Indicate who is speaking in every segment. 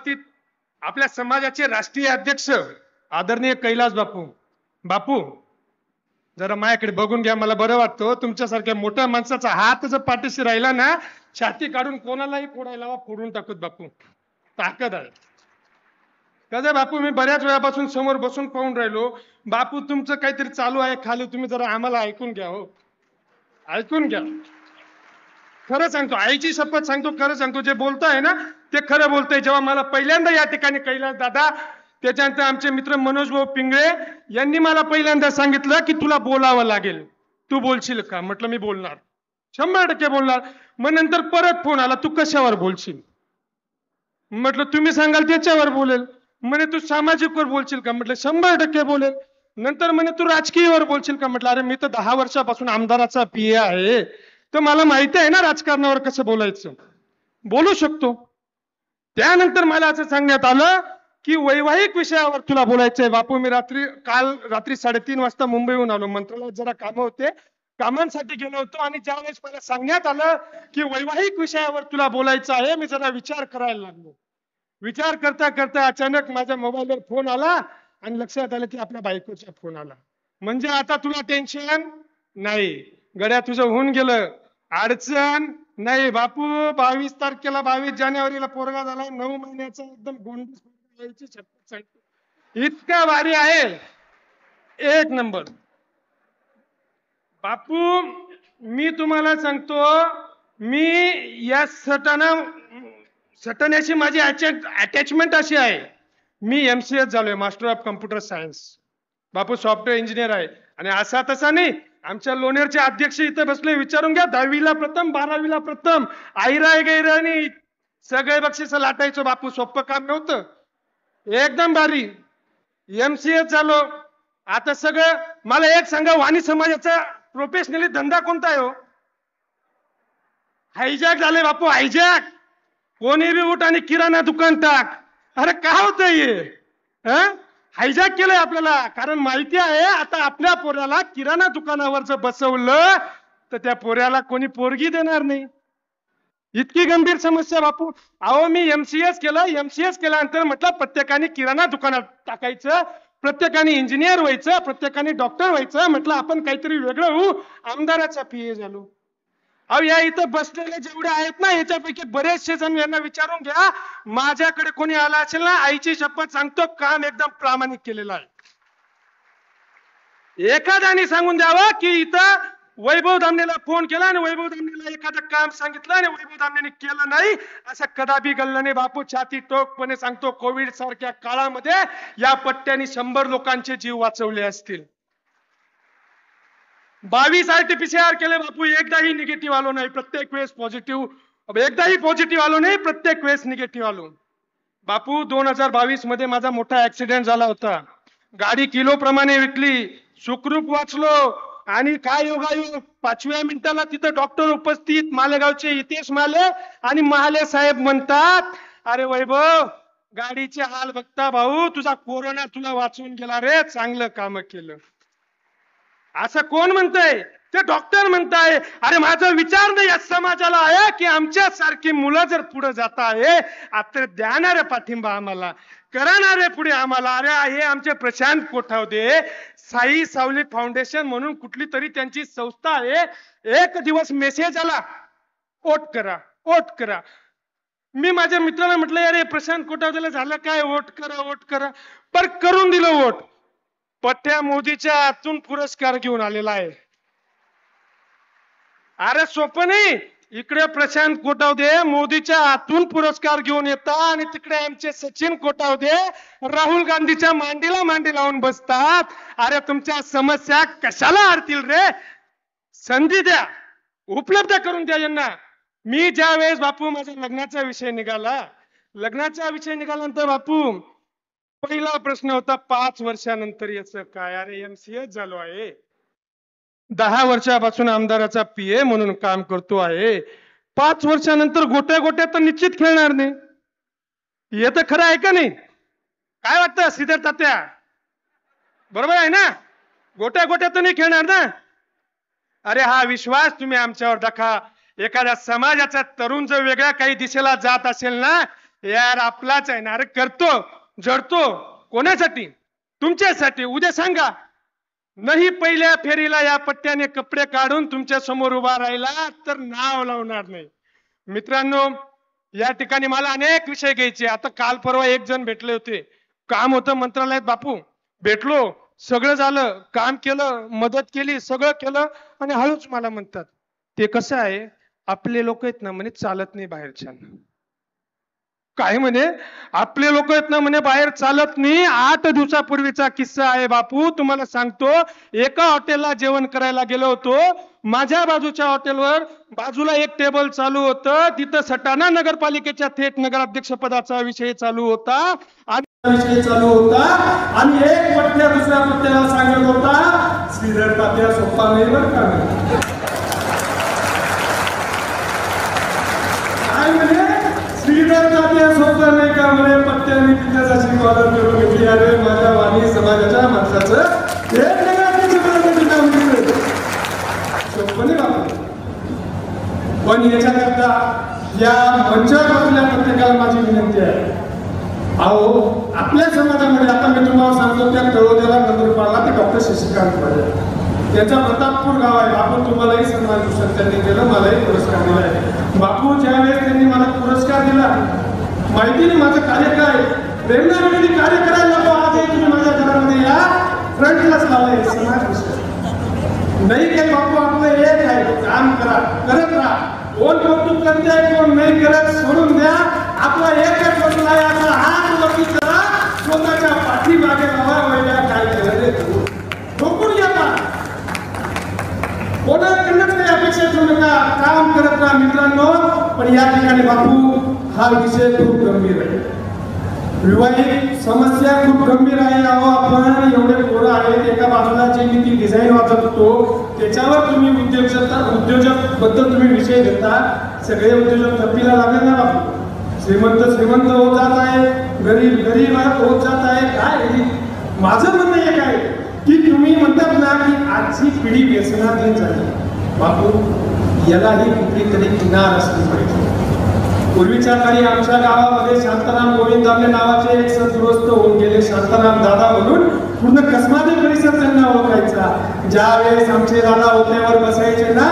Speaker 1: बाबतीत आपल्या समाजाचे राष्ट्रीय अध्यक्ष आदरणीय कैलास बापू बापू जरा माझ्याकडे बघून घ्या. मला बरं वाटतं तुमच्यासारख्या मोठ्या माणसाचा हात जर पाठीशी राहिला ना, छाती काढून कोणालाही फोडायला फोडून टाकत बापू. ताकद आहे. कसं बापू, मी बऱ्याच वेळापासून समोर बसून पाहून राहिलो. बापू तुमचं काहीतरी चालू आहे खाली, तुम्ही जरा आम्हाला ऐकून घ्या. हो, ऐकून घ्या. खरं सांगतो, आईची शपथ सांगतो, खरं सांगतो, जे बोलताय ना ते खरं बोलतंय. जेव्हा मला पहिल्यांदा या ठिकाणी कैलास दादा, त्याच्यानंतर आमचे मित्र मनोज भाऊ पिंगळे यांनी मला पहिल्यांदा सांगितलं की तुला बोलावं लागेल, तू बोलशील का? म्हटलं मी बोलणार, 100% बोलणार. मग नंतर परत फोन आला, तू कशावर बोलशील? म्हटलं तुम्ही सांगाल त्याच्यावर बोलेल. म्हणे तू सामाजिकवर बोलशील का? म्हटलं 100% बोलेल. नंतर म्हणे तू राजकीयवर बोलशील का? म्हटलं अरे मी तर 10 वर्षापासून आमदाराचा पीए आहे, तर मला माहिती आहे ना राजकारणावर कसं बोलायचं, बोलू शकतो. त्यानंतर मला असं सांगण्यात आलं की वैवाहिक विषयावर तुला बोलायचंय. बापू, मी काल रात्री 3:30 वाजता मुंबईहून आलो. मंत्रालयात जरा कामं होते, कामांसाठी गेलो होतो. आणि ज्यावेळेस मला सांगण्यात आलं की वैवाहिक विषयावर तुला बोलायचं आहे, मी जरा विचार करायला लागलो. विचार करता करता अचानक माझ्या मोबाईलवर फोन आला आणि लक्षात आलं की आपल्या बायकोचा फोन आला. म्हणजे आता तुला टेन्शन नाही, गड्या तुझं होऊन गेलं, अडचण नाही. बापू 22 तारखेला 22 जानेवारीला पोरगा झाला, 9 महिन्याचा, एकदम गोंडस यायची शपथ सांगतो. इतका भारी आहे, एक नंबर. बापू मी तुम्हाला सांगतो, मी या सटाण्याशी माझी अटॅचमेंट अशी आहे. मी MCS झालोय, master of computer science. Bapu software engineer आहे. आणि असा तसा नाही, आमच्या लोणेरचे अध्यक्ष इथे बसले, विचारून घ्या. 10वीला प्रथम, 12वीला प्रथम, आईराय गैरानी सगळे बक्षीस लाटायचो. बापू सोपं काम नव्हतं, एकदम भारी. MCS झालो. आता सगळं मला एक सांगा, वाणी समाजाचा प्रोफेशनली धंदा कोणता आहे? हो, हायजॅक झाले बापू, हायजॅक. कोणी बी उठ आणि किराणा दुकान टाक. अरे काय होतंय हे? हायजॅक केलंय आपल्याला. कारण माहिती आहे आता आपल्या पोऱ्याला किराणा दुकानावर जर बसवलं तर त्या पोऱ्याला कोणी पोरगी देणार नाही. इतकी गंभीर समस्या बापू. अहो मी MCS केलं. MCS केल्यानंतर म्हटलं प्रत्येकाने किराणा दुकानात टाकायचं, प्रत्येकाने इंजिनियर व्हायचं, प्रत्येकाने डॉक्टर व्हायचं. म्हटलं आपण काहीतरी वेगळं होऊ. आमदाराचा पीए झालो. अहो या इथं बसलेले जेवढे आहेत ना, याच्यापैकी बरेचसे जण, यांना विचारून घ्या, माझ्याकडे कोणी आला असेल ना, आईची शपथ सांगतो काम एकदम प्रामाणिक केलेलं आहे. एखाद्याने सांगून द्यावं की इथं वैभव दामनेला फोन केला आणि वैभव दामनेला एखादं काम सांगितलं आणि वैभव दामनेने केलं नाही, असं कदापि घडलं नाही. बापू छाती टोकपणे सांगतो, कोविड सारख्या काळामध्ये या पट्ट्याने 100 लोकांचे जीव वाचवले असतील. 22 RT-PCR केले बापू, एकदाही निगेटिव्ह आलो नाही. प्रत्येक वेळेस पॉझिटिव्ह, एकदाही पॉझिटिव्ह आलो नाही, प्रत्येक वेळेस निगेटिव्ह आलो. बापू 2022 मध्ये माझा मोठा ऍक्सिडेंट झाला होता. गाडी किलो प्रमाणे विकली, सुखरूप वाचलो. आणि काय योगायोग, 5व्या मिनिटाला तिथं डॉक्टर उपस्थित, मालेगावचे हितेश माले आणि महाले साहेब म्हणतात, अरे वैभव गाडीचे हाल बघता भाऊ, तुझा कोरोना तुला वाचवून गेला रे, चांगलं काम केलं. असं कोण म्हणतंय? ते डॉक्टर म्हणताय. अरे माझा विचार नाही या समाजाला आहे की आमच्या सारखी मुलं जर पुढे जात आहे, आता द्यानारे पाठिंबा आम्हाला, करणारे पुढे आम्हाला. अरे हे आमचे प्रशांत कोठावदे, साई सावली फाउंडेशन म्हणून कुठली तरी त्यांची संस्था आहे. एक दिवस मेसेज आला, वोट करा, वोट करा. मी माझ्या मित्राला म्हटलं, अरे प्रशांत कोठावदेला झालं काय, वोट करा, वोट करा. पर करून दिलं वोट. पठ्या मोदीच्या हातून पुरस्कार घेऊन आलेला आहे. अरे सोपं नाही. इकडे प्रशांत कोठावदे मोदीच्या हातून पुरस्कार घेऊन येतात आणि तिकडे आमचे सचिन कोठावदे राहुल गांधीच्या मांडीला मांडी लावून बसतात. अरे तुमच्या समस्या कशाला हरतील रे? संधी द्या, उपलब्ध करून द्या यांना. मी ज्या वेळेस बापू माझ्या लग्नाचा विषय निघाला, लग्नाचा विषय निघाल्यानंतर बापू पहिला प्रश्न होता, 5 वर्षानंतर याचं काय? अरे MCS झालो आहे, 10 वर्षापासून आमदाराचा पीए म्हणून काम करतो आहे. 5 वर्षानंतर गोट्या गोट्या तर निश्चित खेळणार नाही. हे तर खरं आहे का नाही? काय वाटतं श्रीधर तात्या? बरोबर आहे ना? गोट्या गोट्या तर नाही खेळणार ना. अरे हा विश्वास तुम्ही आमच्यावर दाखवा. एखाद्या समाजाचा तरुण जर वेगळ्या काही दिशेला जात असेल ना, यार आपलाच आहे ना, अरे करतो जडतो कोणासाठी? तुमच्यासाठी. उद्या सांगा नाही पहिल्या फेरीला या पट्ट्याने कपडे काढून तुमच्या समोर उभा राहिला तर नाव लावणार नाही. मित्रांनो, या ठिकाणी मला अनेक विषय घ्यायचे. आता काल परवा एक जण भेटले होते, काम होतं मंत्रालयात बापू, भेटलो, सगळं झालं, काम केलं, मदत केली, सगळं केलं आणि हळूच मला म्हणतात ते कसं आहे, आपले लोक आहेत ना म्हणे चालत नाही बाहेरच्या. काय म्हणे? आपले लोक आहेत ना म्हणे बाहेर चालत नाही. 8 दिवसापूर्वीचा किस्सा आहे बापू, तुम्हाला सांगतो. एका हॉटेलला जेवण करायला गेलो होतो. माझ्या बाजूच्या हॉटेलवर बाजूला एक टेबल चालू होतं, तिथं सटाणा नगरपालिकेच्या थेट नगराध्यक्ष पदाचा विषय चालू होता आणि एक पट्ट्या दुसऱ्या पट्ट्याला सांगत होता श्रीधर तात्या सोप्पा नाही बरं का. काय म्हणे? श्रीधर तात्या सोप्पा नाही का म्हणे. पट्ट्याने तिच्यासाठी कॉलर करून घेतली. अरे माझ्या वाणी समाजाच्या माणसाचं थेट नगराध्यक्ष पदाचं काम केलं सोप्पं नाही बापू. पण याच्याकरता या मंचावर आपल्या प्रत्येकाला माझी विनंती आहे, अहो आपल्या समाजामध्ये आता मी तुम्हाला सांगतो त्या तळोद्याला नंदुरबारला ते डॉक्टर शशिकांत पाटील, त्याचा प्रतापपूर गाव आहे. बापू तुम्हालाही सन्मान पुरस्कार त्यांनी केलं, मलाही पुरस्कार दिला आहे. बापू ज्यावेळेस त्यांनी मला पुरस्कार दिला, माहिती नाही माझं कार्य काय, प्रेरणा मिळाली कार्य करायला नको. आज तुम्ही माझ्या घरामध्ये या फ्रंटलाच लावलंय समाज विषय नाही काही. बापू आपलं एक आहे, काम करा, करत राहा. कोण कौतुक करते कोण नाही करत सोडून द्या. आपला एकच बदला आहे, आपला हात वरती करा, स्वतःच्या पाठीमागे लावा. वेगळ्या काय केलं ठोकून घ्या. कोणाकडनंच काही अपेक्षा ठेवू नका, काम करत राहा मित्रांनो. पण या ठिकाणी बापू हा विषय खूप गंभीर आहे. विवाहित समस्या खूप गंभीर आहे. अहो आपण एवढे पोरं आहेत, एका बाजूला जे मी ती डिझाईन वाचत होतो त्याच्यावर तुम्ही उद्योजक बद्दल तुम्ही विषय घेता. सगळे उद्योजक थप्पीला लागले ना बापू. श्रीमंत होत जात आहे, गरीब होत जात आहे. काय माझं म्हणणं एक आहे की तुम्ही म्हणतात ना की आजची पिढी व्यसनाधीन झाली. बापू यालाही कुठली तरी किनार असली पाहिजे. पूर्वीच्या काळी आमच्या गावामध्ये शांताराम गोविंद दामले नावाचे एक सद्गृहस्थ होऊन गेले. शांताराम दादा म्हणून पूर्ण कसमादी परिसर त्यांना ओळखायचा. ज्या वेळेस आमचे दादा होत्यावर बसायचे ना,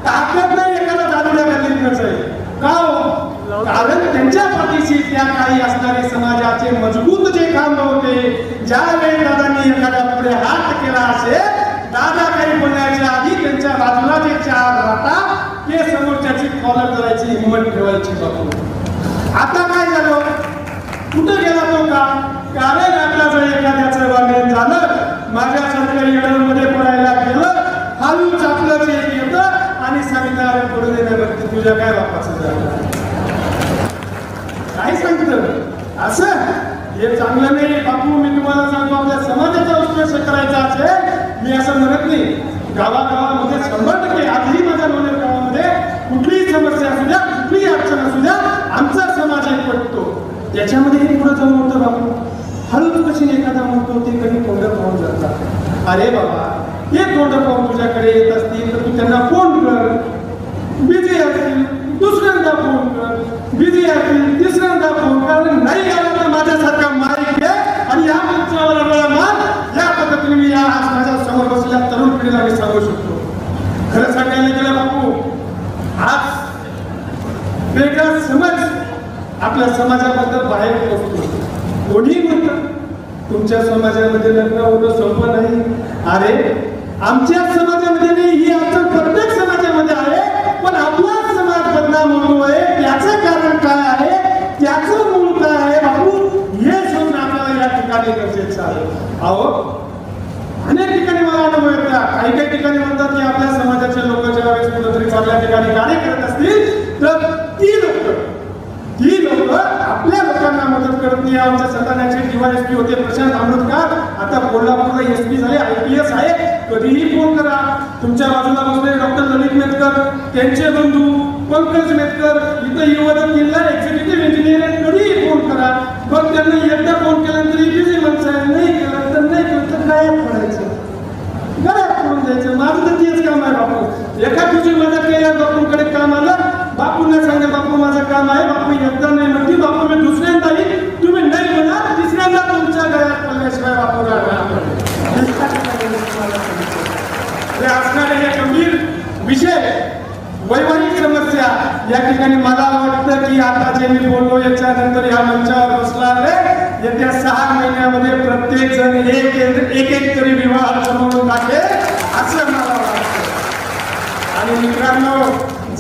Speaker 1: ताकद नाही एखादा दादूला गल्लीत नसायचे. का हो? कारण त्यांच्या पाठीशी त्या काळी असणारे समाजाचे मजबूत जे खांब होते. ज्या वेळी दादांनी एखाद्या पुढे हात केला असेल, दादा काही बोलण्याच्या आधी त्यांच्या बाजूला जे 4 राहता ते समोरच्याची कॉलर करायची हिंमत ठेवायची. बापू आता काय झालं? कुठं गेला तो का? कारण आपल्याचं एखाद्याचं वागण झालं, माझ्यासारख्या येडमध्ये पडायला गेलं, हळू चापलं जे येतं आणि सांगणार पडू देण्यावरती तुझ्या काय बापाचं झालं काय सांगतं असं. हे चांगलं नाही बापू. मी तुम्हाला सांगतो, आपल्या समाजाचा उत्कर्ष करायचा असेल, मी असं म्हणत नाही, गावागावामध्ये 100% आजही माझ्या लोणेर गावामध्ये कुठलीही समस्या असू द्या, कुठलीही अडचण असू द्या, आमचा समाज एक पडतो. त्याच्यामध्ये हे पुढे जाऊन होतं बापू. हळूच कशी एखादा म्हणतो ते कधी तोंड पाहून जातात. अरे बाबा हे तोंड पाहून तुझ्याकडे येत असतील तर तू त्यांना फोन कर. बिझी असतील दुसऱ्यांदा फोन कर, बिझी असतील तिसऱ्यांदा फोन कर. नाही आला तर माझ्यासारखा माईक घे आणि या मंचावर मार. या पद्धतीने मी या आज माझ्या समोर बसलेल्या तरुण पिढीला मी सांगू शकतो. खरं सांगायला गेलं बापू, आज वेगळा समज आपल्या समाजाबद्दल बाहेर पोहोचतो. कोणी म्हणतं तुमच्या समाजामध्ये लग्न होणं सोपं नाही. अरे आमच्या समाजामध्ये नाही, ही अडचण प्रत्येक समाजामध्ये आहे. पण आपला समाज बदनाम होतोय, त्याचं कारण काय आहे, त्याचं मूळ काय आहे बापू, हे शोधणं आपल्याला या ठिकाणी गरजेचं आहे. अहो अनेक ठिकाणी मला अनुभव येतात. काही ठिकाणी म्हणतात की आपल्या समाजाचे लोक ज्या वेळेस कुठेतरी चांगल्या ठिकाणी कार्य करत असतील तर ती लोक आपल्या लोकांना मदत करत नाही. आमच्या सटाण्याचे DYSP होते प्रशांत आंबेडकर, आता कोल्हापूरला SP झाले, IPS आहे. कधीही फोन करा. तुमच्या बाजूला बसलेले डॉक्टर ललित मेतकर, त्यांचे बंधू पंकज मेतकर इथं युवक जिल्हा एक्झिक्युटिव्ह इंजिनियर आहेत. कधीही फोन करा. मग त्यांनी एकदा फोन केल्यानंतर बिझी माणसं आहे, नाही केलं तर नाही केलं तर काय पडायचं, घरात करून द्यायचं. माझं तर तेच काम आहे बापू. एका तुझी मदत केल्या बापूंकडे काम आलं, बापूंना सांगा बापू माझं काम आहे, बापू एकदा नाही म्हणते, बापू मी दुसरं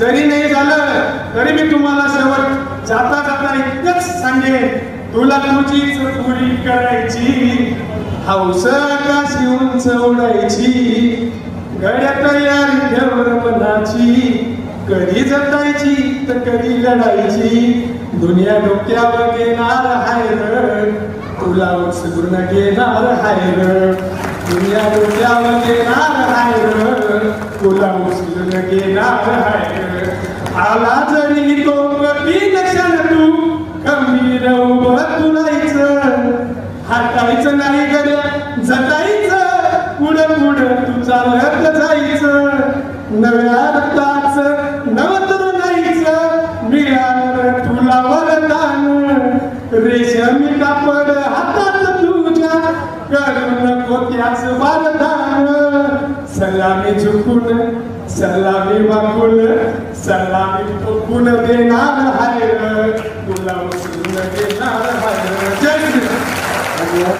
Speaker 2: जरी नाही झालं तरी मी तुम्हाला शेवट जाता जाता इतकंच सांगेन, तुला तुझीच पुरी करायची, हौस आकाशी उंच उडायची, गड्या तयारी ठेव मनाची, कधी जतायची तर कधी लढायची, दुनिया डोक्यावर घेणार हाय र, तुला उचलून घेणार हाय र, दुनिया डोक्यावर घेणार हाय र, तुला उचलून घेणार हाय र, आला जरी तो कधी लक्षण तू खंबीर उभं तुलायचं, हटायचं नाही गड्या जगायचं, पुढं पुढं तू चालत जायचं, नव्या रक्ताचं नवतर नाहीचं, मिळालं तुला वरदान, रेशमी कापड हातात तुझ्या, करू नको त्याच वरदान, सलामी झुकून सलामी वाकून सलामी ठोकून देणार हाय, तुला उचलून देणार हाय. जय श्री